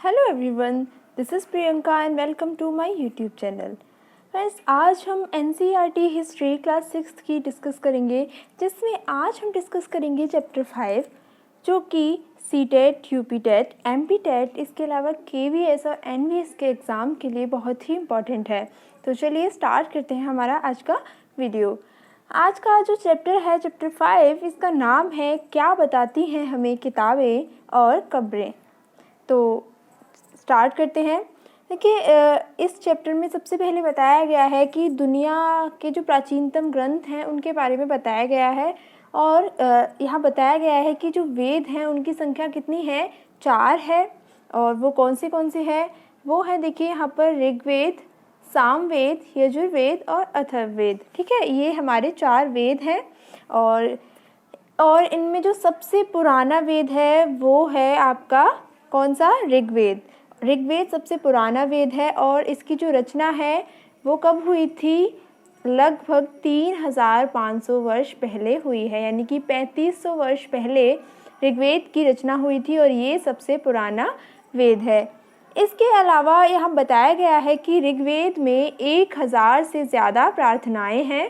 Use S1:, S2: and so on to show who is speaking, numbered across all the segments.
S1: Hello everyone, this is Priyanka and welcome to my YouTube channel. Friends, आज हम NCERT history class 6 की discuss करेंगे, जिसमें आज हम डिस्कस करेंगे चैप्टर 5, जो कि सीटेट, यूपीटेट, एमपीटेट, इसके अलावा केवीएस और एनवीएस के एग्ज़ाम के लिए बहुत ही इम्पॉर्टेंट है। तो चलिए स्टार्ट करते हैं हमारा आज का वीडियो। आज का जो चैप्टर है, चैप्टर 5, इसका नाम है क्या बताती हैं हमें किताबें और कब्रें। तो स्टार्ट करते हैं। देखिए, इस चैप्टर में सबसे पहले बताया गया है कि दुनिया के जो प्राचीनतम ग्रंथ हैं उनके बारे में बताया गया है, और यहाँ बताया गया है कि जो वेद हैं उनकी संख्या कितनी है, 4 है। और वो कौन से हैं, वो है, देखिए यहाँ पर ऋग्वेद, सामवेद, यजुर्वेद और अथर्ववेद। ठीक है, ये हमारे 4 वेद हैं। और इनमें जो सबसे पुराना वेद है वो है आपका कौन सा, ऋग्वेद। ऋग्वेद सबसे पुराना वेद है और इसकी जो रचना है वो कब हुई थी, लगभग 3500 वर्ष पहले हुई है, यानी कि 3500 वर्ष पहले ऋग्वेद की रचना हुई थी और ये सबसे पुराना वेद है। इसके अलावा यहाँ बताया गया है कि ऋग्वेद में 1000 से ज़्यादा प्रार्थनाएं हैं,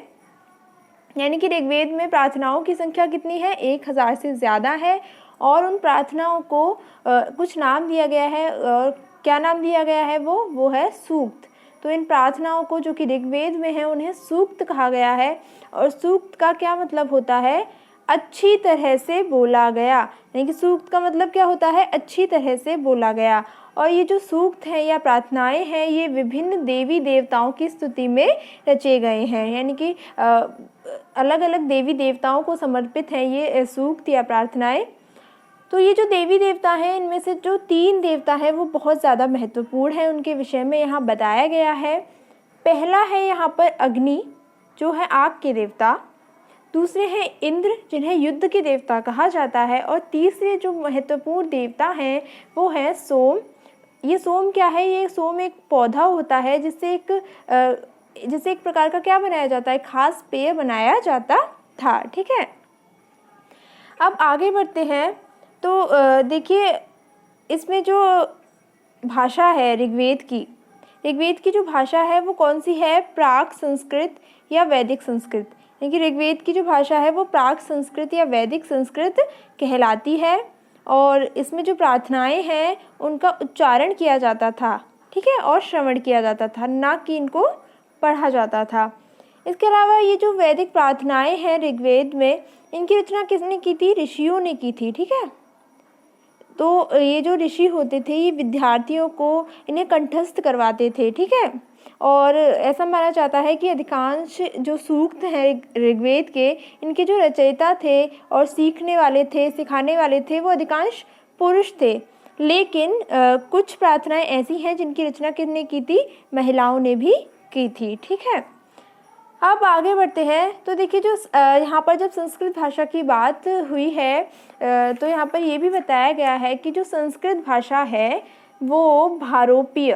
S1: यानी कि ऋग्वेद में प्रार्थनाओं की संख्या कितनी है, 1000 से ज़्यादा है। और उन प्रार्थनाओं को कुछ नाम दिया गया है, और क्या नाम दिया गया है, वो है सूक्त। तो इन प्रार्थनाओं को जो कि ऋग्वेद में है उन्हें सूक्त कहा गया है। और सूक्त का क्या मतलब होता है, अच्छी तरह से बोला गया, यानी कि सूक्त का मतलब क्या होता है, अच्छी तरह से बोला गया। और ये जो सूक्त हैं या प्रार्थनाएं हैं, ये विभिन्न देवी देवताओं की स्तुति में रचे गए हैं, यानी कि अलग अलग देवी देवताओं को समर्पित हैं ये सूक्त या प्रार्थनाएं। तो ये जो देवी देवता हैं, इनमें से जो 3 देवता हैं वो बहुत ज़्यादा महत्वपूर्ण हैं, उनके विषय में यहाँ बताया गया है। पहला है यहाँ पर अग्नि, जो है आग के देवता। दूसरे हैं इंद्र, जिन्हें युद्ध के देवता कहा जाता है। और तीसरे जो महत्वपूर्ण देवता हैं वो है सोम। ये सोम क्या है, ये सोम एक पौधा होता है जिससे एक प्रकार का क्या बनाया जाता है, खास पेय बनाया जाता था। ठीक है, अब आगे बढ़ते हैं। तो देखिए, इसमें जो भाषा है ऋग्वेद की जो भाषा है वो कौन सी है, प्राक संस्कृत या वैदिक संस्कृत। यानी कि ऋग्वेद की जो भाषा है वो प्राक संस्कृत या वैदिक संस्कृत कहलाती है। और इसमें जो प्रार्थनाएं हैं उनका उच्चारण किया जाता था, ठीक है, और श्रवण किया जाता था, ना कि इनको पढ़ा जाता था। इसके अलावा ये जो वैदिक प्रार्थनाएं हैं ऋग्वेद में, इनकी रचना किसने की थी, ऋषियों ने की थी। ठीक है, तो ये जो ऋषि होते थे ये विद्यार्थियों को इन्हें कंठस्थ करवाते थे। ठीक है, और ऐसा माना जाता है कि अधिकांश जो सूक्त हैं ऋग्वेद के, इनके जो रचयिता थे और सीखने वाले थे, सिखाने वाले थे, वो अधिकांश पुरुष थे। लेकिन कुछ प्रार्थनाएं ऐसी हैं जिनकी रचना किसने की थी, महिलाओं ने भी की थी। ठीक है, अब आगे बढ़ते हैं। तो देखिए, जो यहाँ पर जब संस्कृत भाषा की बात हुई है, तो यहाँ पर ये भी बताया गया है कि जो संस्कृत भाषा है वो भारोपीय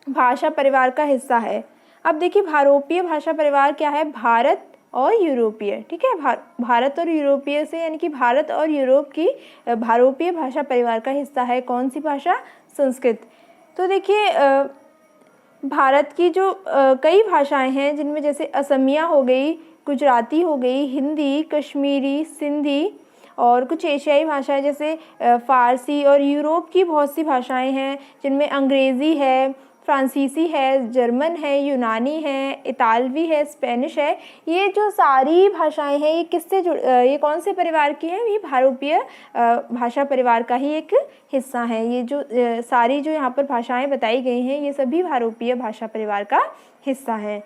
S1: भाषा परिवार का हिस्सा है। अब देखिए, भारोपीय भाषा परिवार क्या है, भारत और यूरोपीय। ठीक है, भारत और यूरोपीय से, यानी कि भारत और यूरोप की भारोपीय भाषा परिवार का हिस्सा है कौन सी भाषा, संस्कृत। तो देखिए, भारत की जो कई भाषाएं हैं, जिनमें जैसे असमिया हो गई, गुजराती हो गई, हिंदी, कश्मीरी, सिंधी, और कुछ एशियाई भाषाएं जैसे फ़ारसी, और यूरोप की बहुत सी भाषाएं हैं जिनमें अंग्रेज़ी है, फ्रांसीसी है, जर्मन है, यूनानी है, इतालवी है, स्पेनिश है। ये जो सारी भाषाएं हैं ये किससे ये कौन से परिवार की हैं, ये भारोपीय भाषा परिवार का ही एक हिस्सा है। ये जो सारी जो यहाँ पर भाषाएं बताई गई हैं ये सभी भारोपीय भाषा परिवार का हिस्सा है।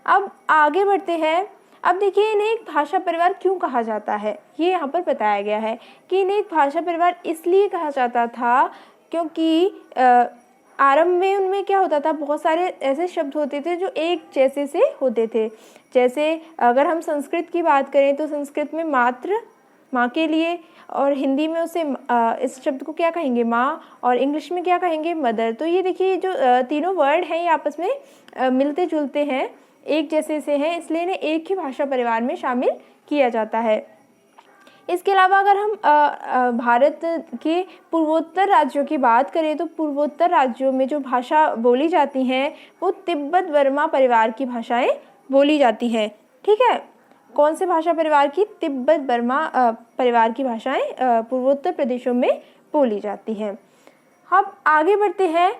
S1: अब आगे बढ़ते हैं। अब देखिए, इन्हें एक भाषा परिवार क्यों कहा जाता है, ये यहाँ पर बताया गया है कि इन्हें एक भाषा परिवार इसलिए कहा जाता था क्योंकि आरंभ में उनमें क्या होता था, बहुत सारे ऐसे शब्द होते थे जो एक जैसे से होते थे। जैसे अगर हम संस्कृत की बात करें तो संस्कृत में मात्र, माँ के लिए, और हिंदी में उसे इस शब्द को क्या कहेंगे, माँ, और इंग्लिश में क्या कहेंगे, मदर। तो ये देखिए, जो तीनों वर्ड हैं ये आपस में मिलते जुलते हैं, एक जैसे से हैं, इसलिए इन्हें एक ही भाषा परिवार में शामिल किया जाता है। इसके अलावा अगर हम भारत के पूर्वोत्तर राज्यों की बात करें तो पूर्वोत्तर राज्यों में जो भाषा बोली जाती हैं वो तिब्बत बर्मा परिवार की भाषाएं बोली जाती हैं। ठीक है, कौन से भाषा परिवार की? तिब्बत बर्मा परिवार की भाषाएं पूर्वोत्तर प्रदेशों में बोली जाती हैं। अब आगे बढ़ते हैं।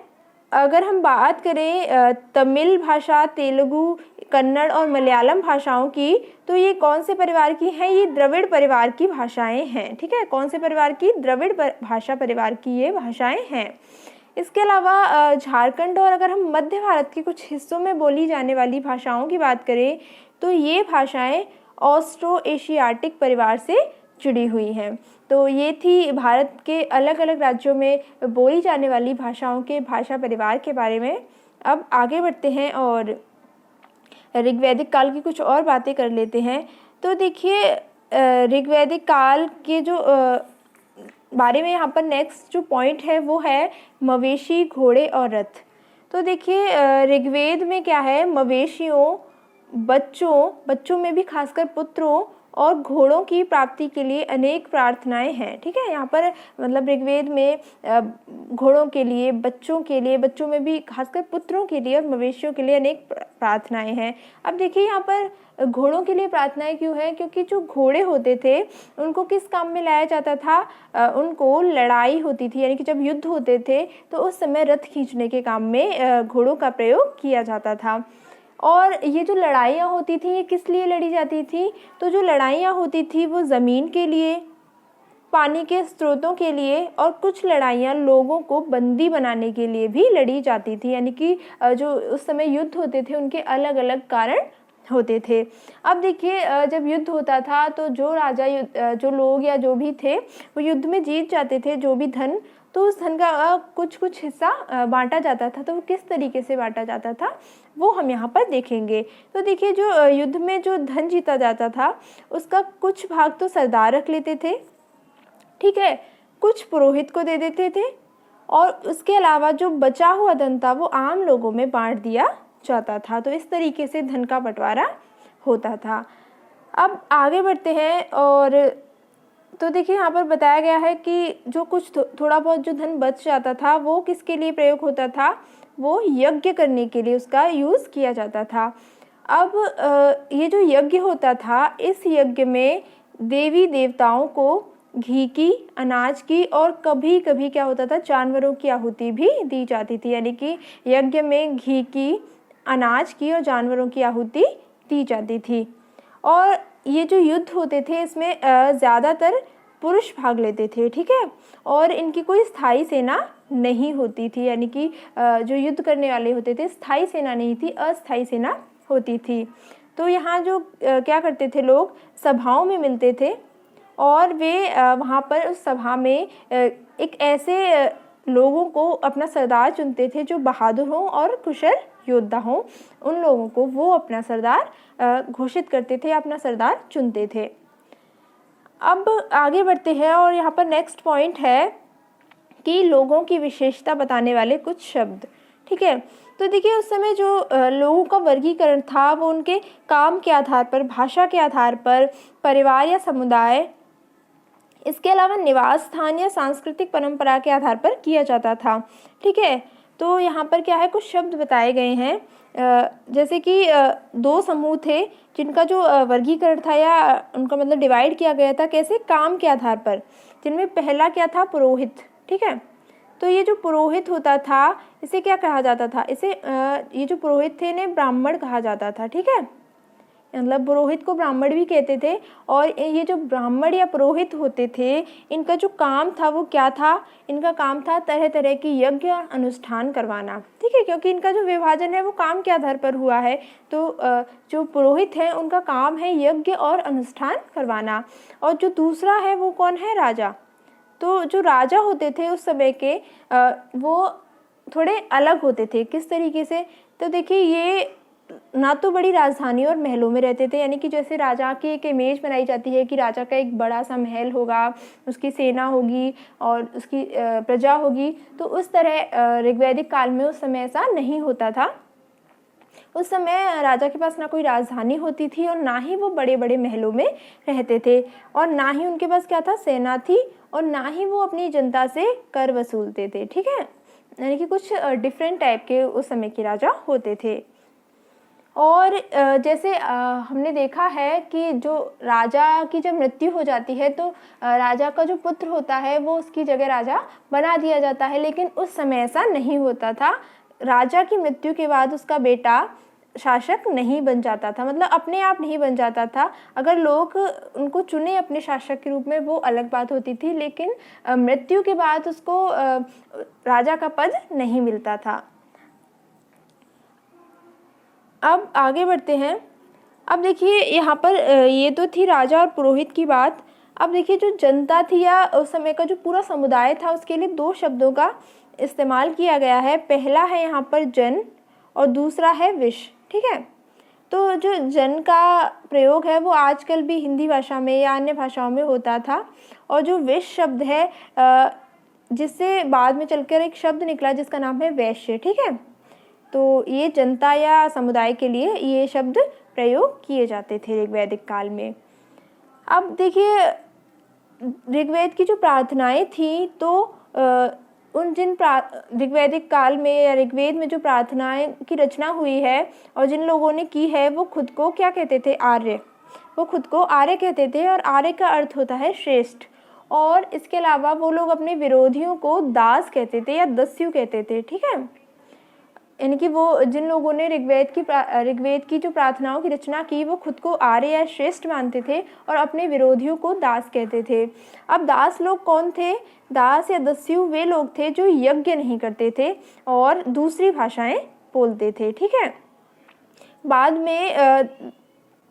S1: अगर हम बात करें तमिल भाषा, तेलुगु, कन्नड़ और मलयालम भाषाओं की, तो ये कौन से परिवार की हैं? ये द्रविड़ परिवार की भाषाएं हैं। ठीक है, कौन से परिवार की? द्रविड़ भाषा परिवार की ये भाषाएं हैं। इसके अलावा झारखंड और अगर हम मध्य भारत के कुछ हिस्सों में बोली जाने वाली भाषाओं की बात करें तो ये भाषाएं ऑस्ट्रो एशियाटिक परिवार से जुड़ी हुई हैं। तो ये थी भारत के अलग अलग राज्यों में बोली जाने वाली भाषाओं के भाषा परिवार के बारे में। अब आगे बढ़ते हैं और ऋग्वैदिक काल की कुछ और बातें कर लेते हैं। तो देखिए ऋग्वैदिक काल के जो बारे में यहाँ पर नेक्स्ट जो पॉइंट है वो है मवेशी, घोड़े और रथ। तो देखिए ऋग्वेद में क्या है, मवेशियों, बच्चों में भी खासकर पुत्रों और घोड़ों की प्राप्ति के लिए अनेक प्रार्थनाएं हैं। ठीक है, यहाँ पर मतलब ऋग्वेद में घोड़ों के लिए, बच्चों में भी खासकर पुत्रों के लिए और मवेशियों के लिए अनेक प्रार्थनाएं हैं। अब देखिए यहाँ पर घोड़ों के लिए प्रार्थनाएं क्यों है? क्योंकि जो घोड़े होते थे उनको किस काम में लाया जाता था? उनको लड़ाई होती थी, यानी कि जब युद्ध होते थे तो उस समय रथ खींचने के काम में घोड़ों का प्रयोग किया जाता था। और ये जो लड़ाइयाँ होती थी ये किस लिए लड़ी जाती थी? तो जो लड़ाइयाँ होती थी वो ज़मीन के लिए, पानी के स्रोतों के लिए और कुछ लड़ाइयाँ लोगों को बंदी बनाने के लिए भी लड़ी जाती थी। यानी कि जो उस समय युद्ध होते थे उनके अलग अलग कारण होते थे। अब देखिए जब युद्ध होता था तो जो राजा, जो लोग या जो भी थे वो युद्ध में जीत जाते थे, जो भी धन, तो उस धन का कुछ हिस्सा बांटा जाता था। तो वो किस तरीके से बांटा जाता था वो हम यहाँ पर देखेंगे। तो देखिए जो युद्ध में जो धन जीता जाता था उसका कुछ भाग तो सरदार रख लेते थे, ठीक है, कुछ पुरोहित को दे देते थे और उसके अलावा जो बचा हुआ धन था वो आम लोगों में बांट दिया जाता था। तो इस तरीके से धन का बंटवारा होता था। अब आगे बढ़ते हैं और तो देखिए यहाँ पर बताया गया है कि जो कुछ थोड़ा बहुत जो धन बच जाता था वो किसके लिए प्रयोग होता था? वो यज्ञ करने के लिए उसका यूज़ किया जाता था। अब ये जो यज्ञ होता था इस यज्ञ में देवी देवताओं को घी की, अनाज की और कभी कभी क्या होता था, जानवरों की आहुति भी दी जाती थी। यानी कि यज्ञ में घी की, अनाज की और जानवरों की आहुति दी जाती थी। और ये जो युद्ध होते थे इसमें ज़्यादातर पुरुष भाग लेते थे, ठीक है, और इनकी कोई स्थायी सेना नहीं होती थी। यानी कि जो युद्ध करने वाले होते थे स्थायी सेना नहीं थी, अस्थायी सेना होती थी। तो यहाँ जो क्या करते थे, लोग सभाओं में मिलते थे और वे वहाँ पर उस सभा में एक ऐसे लोगों को अपना सरदार चुनते थे जो बहादुर हों और कुशल योद्धा हों। उन लोगों को वो अपना सरदार घोषित करते थे, अपना सरदार चुनते थे। अब आगे बढ़ते हैं और यहाँ पर नेक्स्ट पॉइंट है कि लोगों की विशेषता बताने वाले कुछ शब्द, ठीक है। तो देखिए उस समय जो लोगों का वर्गीकरण था वो उनके काम के आधार पर, भाषा के आधार पर, परिवार या समुदाय, इसके अलावा निवास स्थान या सांस्कृतिक परंपरा के आधार पर किया जाता था, ठीक है। तो यहाँ पर क्या है, कुछ शब्द बताए गए हैं जैसे कि दो समूह थे जिनका जो वर्गीकरण था या उनका मतलब डिवाइड किया गया था, कैसे, काम के आधार पर, जिनमें पहला क्या था, पुरोहित, ठीक है। तो ये जो पुरोहित होता था इसे क्या कहा जाता था, इसे ये जो पुरोहित थे इन्हें ब्राह्मण कहा जाता था, ठीक है, मतलब पुरोहित को ब्राह्मण भी कहते थे। और ये जो ब्राह्मण या पुरोहित होते थे इनका जो काम था वो क्या था, इनका काम था तरह तरह की यज्ञ और अनुष्ठान करवाना, ठीक है, क्योंकि इनका जो विभाजन है वो काम के आधार पर हुआ है। तो जो पुरोहित हैं उनका काम है यज्ञ और अनुष्ठान करवाना। और जो दूसरा है वो कौन है, राजा। तो जो राजा होते थे उस समय के वो थोड़े अलग होते थे, किस तरीके से, तो देखिए ये ना तो बड़ी राजधानी और महलों में रहते थे, यानी कि जैसे राजा की एक इमेज बनाई जाती है कि राजा का एक बड़ा सा महल होगा, उसकी सेना होगी और उसकी प्रजा होगी, तो उस तरह ऋग्वैदिक काल में उस समय ऐसा नहीं होता था। उस समय राजा के पास ना कोई राजधानी होती थी और ना ही वो बड़े बड़े महलों में रहते थे, और ना ही उनके पास क्या था, सेना थी, और ना ही वो अपनी जनता से कर वसूलते थे। ठीक है, यानी कि कुछ डिफरेंट टाइप के उस समय के राजा होते थे। और जैसे हमने देखा है कि जो राजा की जब मृत्यु हो जाती है तो राजा का जो पुत्र होता है वो उसकी जगह राजा बना दिया जाता है, लेकिन उस समय ऐसा नहीं होता था। राजा की मृत्यु के बाद उसका बेटा शासक नहीं बन जाता था, मतलब अपने आप नहीं बन जाता था। अगर लोग उनको चुने अपने शासक के रूप में वो अलग बात होती थी, लेकिन मृत्यु के बाद उसको राजा का पद नहीं मिलता था। अब आगे बढ़ते हैं। अब देखिए यहाँ पर ये तो थी राजा और पुरोहित की बात। अब देखिए जो जनता थी या उस समय का जो पूरा समुदाय था उसके लिए दो शब्दों का इस्तेमाल किया गया है। पहला है यहाँ पर जन और दूसरा है विश। ठीक है, तो जो जन का प्रयोग है वो आजकल भी हिंदी भाषा में या अन्य भाषाओं में होता था, और जो विश शब्द है जिससे बाद में चलकर एक शब्द निकला जिसका नाम है वैश्य। ठीक है, तो ये जनता या समुदाय के लिए ये शब्द प्रयोग किए जाते थे ऋग्वैदिक काल में। अब देखिए ऋग्वेद की जो प्रार्थनाएं थी तो उन जिन ऋग्वैदिक काल में या ऋग्वेद में जो प्रार्थनाएं की रचना हुई है और जिन लोगों ने की है वो खुद को क्या कहते थे, आर्य। वो खुद को आर्य कहते थे, और आर्य का अर्थ होता है श्रेष्ठ। और इसके अलावा वो लोग अपने विरोधियों को दास कहते थे या दस्यु कहते थे। ठीक है, यानी कि वो जिन लोगों ने ऋग्वेद की जो प्रार्थनाओं की रचना की वो खुद को आर्य या श्रेष्ठ मानते थे और अपने विरोधियों को दास कहते थे। अब दास लोग कौन थे? दास या दस्यु वे लोग थे जो यज्ञ नहीं करते थे और दूसरी भाषाएं बोलते थे। ठीक है, बाद में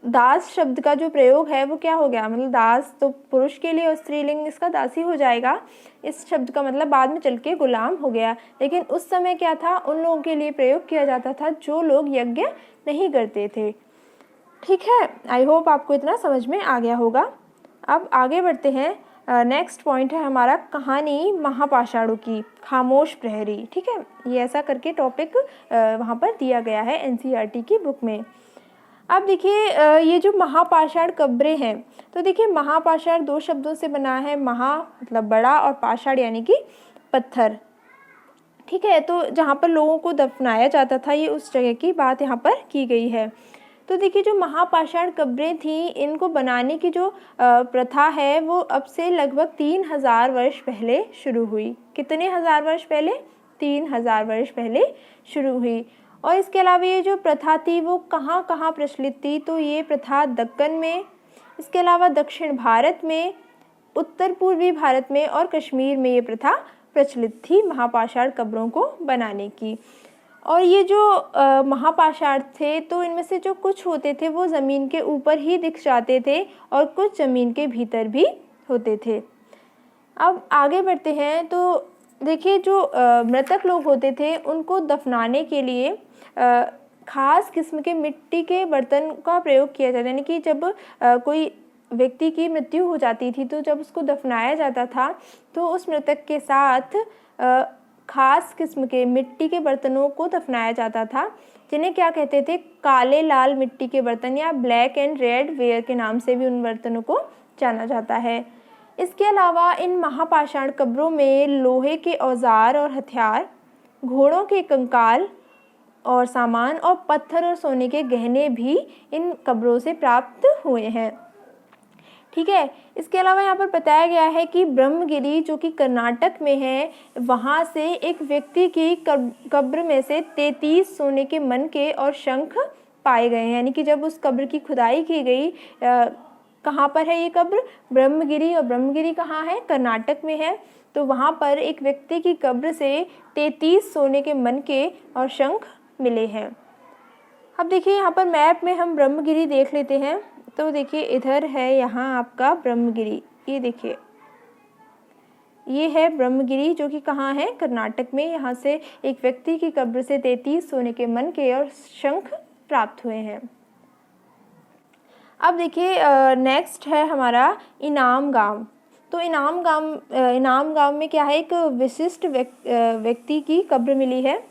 S1: दास शब्द का जो प्रयोग है वो क्या हो गया, मतलब दास तो पुरुष के लिए और स्त्रीलिंग इसका दासी हो जाएगा। इस शब्द का मतलब बाद में चल के गुलाम हो गया, लेकिन उस समय क्या था, उन लोगों के लिए प्रयोग किया जाता था जो लोग यज्ञ नहीं करते थे। ठीक है, आई होप आपको इतना समझ में आ गया होगा। अब आगे बढ़ते हैं। नेक्स्ट पॉइंट है हमारा कहानी महापाषाणों की, खामोश प्रहरी। ठीक है, ये ऐसा करके टॉपिक वहाँ पर दिया गया है एनसीईआरटी की बुक में। अब देखिए ये जो महापाषाण कब्रें हैं, तो देखिए महापाषाण दो शब्दों से बना है। महा मतलब बड़ा और पाषाण यानी कि पत्थर। ठीक है, तो जहाँ पर लोगों को दफनाया जाता था ये उस जगह की बात यहाँ पर की गई है। तो देखिए जो महापाषाण कब्रें थी इनको बनाने की जो प्रथा है वो अब से लगभग 3000 वर्ष पहले शुरू हुई। कितने हज़ार वर्ष पहले? 3000 वर्ष पहले शुरू हुई। और इसके अलावा ये जो प्रथा थी वो कहाँ कहाँ प्रचलित थी, तो ये प्रथा दक्कन में, इसके अलावा दक्षिण भारत में, उत्तर पूर्वी भारत में और कश्मीर में ये प्रथा प्रचलित थी महापाषाण कब्रों को बनाने की। और ये जो महापाषाण थे तो इनमें से जो कुछ होते थे वो ज़मीन के ऊपर ही दिख जाते थे और कुछ ज़मीन के भीतर भी होते थे। अब आगे बढ़ते हैं। तो देखिए जो मृतक लोग होते थे उनको दफनाने के लिए खास किस्म के मिट्टी के बर्तन का प्रयोग किया जाता है। यानी कि जब कोई व्यक्ति की मृत्यु हो जाती थी तो जब उसको दफनाया जाता था तो उस मृतक के साथ खास किस्म के मिट्टी के बर्तनों को दफनाया जाता था, जिन्हें क्या कहते थे, काले लाल मिट्टी के बर्तन या ब्लैक एंड रेड वेयर के नाम से भी उन बर्तनों को जाना जाता है। इसके अलावा इन महापाषाण कब्रों में लोहे के औजार और हथियार, घोड़ों के कंकाल और सामान और पत्थर और सोने के गहने भी इन कब्रों से प्राप्त हुए हैं। ठीक है, इसके अलावा यहाँ पर बताया गया है कि ब्रह्मगिरी जो कि कर्नाटक में है, वहाँ से एक व्यक्ति की कब्र में से 33 सोने के मनके और शंख पाए गए हैं। यानी कि जब उस कब्र की खुदाई की गई, कहाँ पर है ये कब्र? ब्रह्मगिरी। और ब्रह्मगिरी कहाँ है? कर्नाटक में है। तो वहाँ पर एक व्यक्ति की कब्र से 33 सोने के मनके और शंख मिले हैं। अब देखिए यहाँ पर मैप में हम ब्रह्मगिरी देख लेते हैं। तो देखिए इधर है यहाँ आपका ब्रह्मगिरी, ये देखिए ये है ब्रह्मगिरी जो कि कहाँ है? कर्नाटक में। यहाँ से एक व्यक्ति की कब्र से 33 सोने के मनके और शंख प्राप्त हुए हैं। अब देखिए नेक्स्ट है हमारा इनाम गांव। तो इनाम गांव में क्या है, एक विशिष्ट व्यक्ति की कब्र मिली है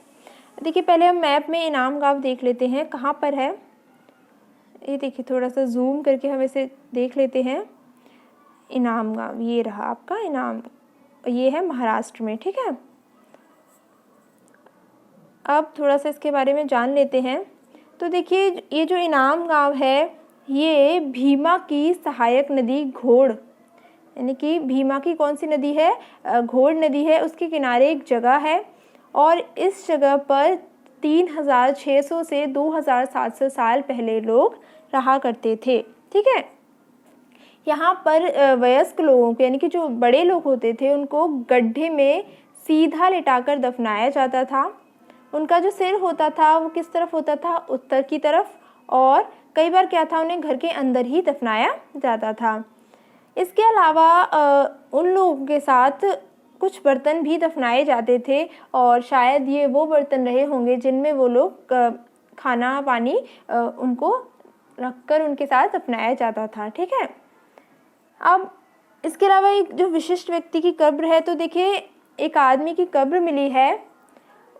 S1: देखिए पहले हम मैप में इनाम गाँव देख लेते हैं कहाँ पर है। ये देखिए थोड़ा सा जूम करके हम इसे देख लेते हैं। इनाम गाँव ये रहा आपका इनाम, ये है महाराष्ट्र में, ठीक है। अब थोड़ा सा इसके बारे में जान लेते हैं। तो देखिए ये जो इनाम गाँव है ये भीमा की सहायक नदी घोड़, यानी कि भीमा की कौन सी नदी है, घोड़ नदी है, उसके किनारे एक जगह है और इस जगह पर 3600 से 2700 साल पहले लोग रहा करते थे, ठीक है। यहाँ पर वयस्क लोगों को, यानी कि जो बड़े लोग होते थे, उनको गड्ढे में सीधा लिटाकर दफनाया जाता था। उनका जो सिर होता था वो किस तरफ होता था, उत्तर की तरफ, और कई बार क्या था उन्हें घर के अंदर ही दफनाया जाता था। इसके अलावा उन लोगों के साथ कुछ बर्तन भी दफनाए जाते थे और शायद ये वो बर्तन रहे होंगे जिनमें वो लोग खाना पानी उनको रखकर उनके साथ दफनाया जाता था, ठीक है। अब इसके अलावा एक जो विशिष्ट व्यक्ति की कब्र है, तो देखिए एक आदमी की कब्र मिली है।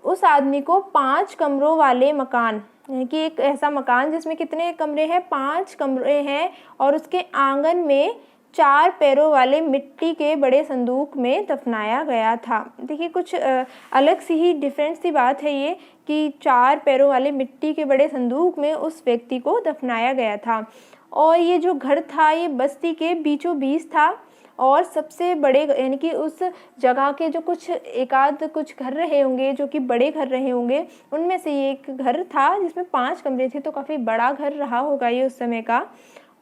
S1: उस आदमी को 5 कमरों वाले मकान, यानी कि एक ऐसा मकान जिसमें कितने कमरे हैं, 5 कमरे हैं, और उसके आंगन में 4 पैरों वाले मिट्टी के बड़े संदूक में दफनाया गया था। देखिए कुछ अलग सी ही डिफरेंट सी बात है ये कि 4 पैरों वाले मिट्टी के बड़े संदूक में उस व्यक्ति को दफनाया गया था। और ये जो घर था ये बस्ती के बीचों बीच था और सबसे बड़े, यानी कि उस जगह के जो कुछ एकाध कुछ घर रहे होंगे जो कि बड़े घर रहे होंगे, उनमें से ये एक घर था जिसमें 5 कमरे थे, तो काफ़ी बड़ा घर रहा होगा ये उस समय का।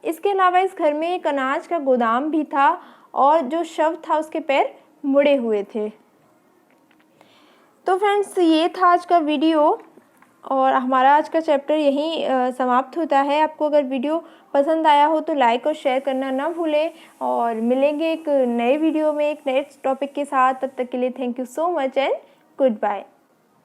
S1: इसके अलावा इस घर में एक अनाज का गोदाम भी था और जो शव था उसके पैर मुड़े हुए थे। तो फ्रेंड्स ये था आज का वीडियो और हमारा आज का चैप्टर यहीं समाप्त होता है। आपको अगर वीडियो पसंद आया हो तो लाइक और शेयर करना ना भूलें और मिलेंगे एक नए वीडियो में एक नए टॉपिक के साथ। तब तक के लिए thank you so much and good bye.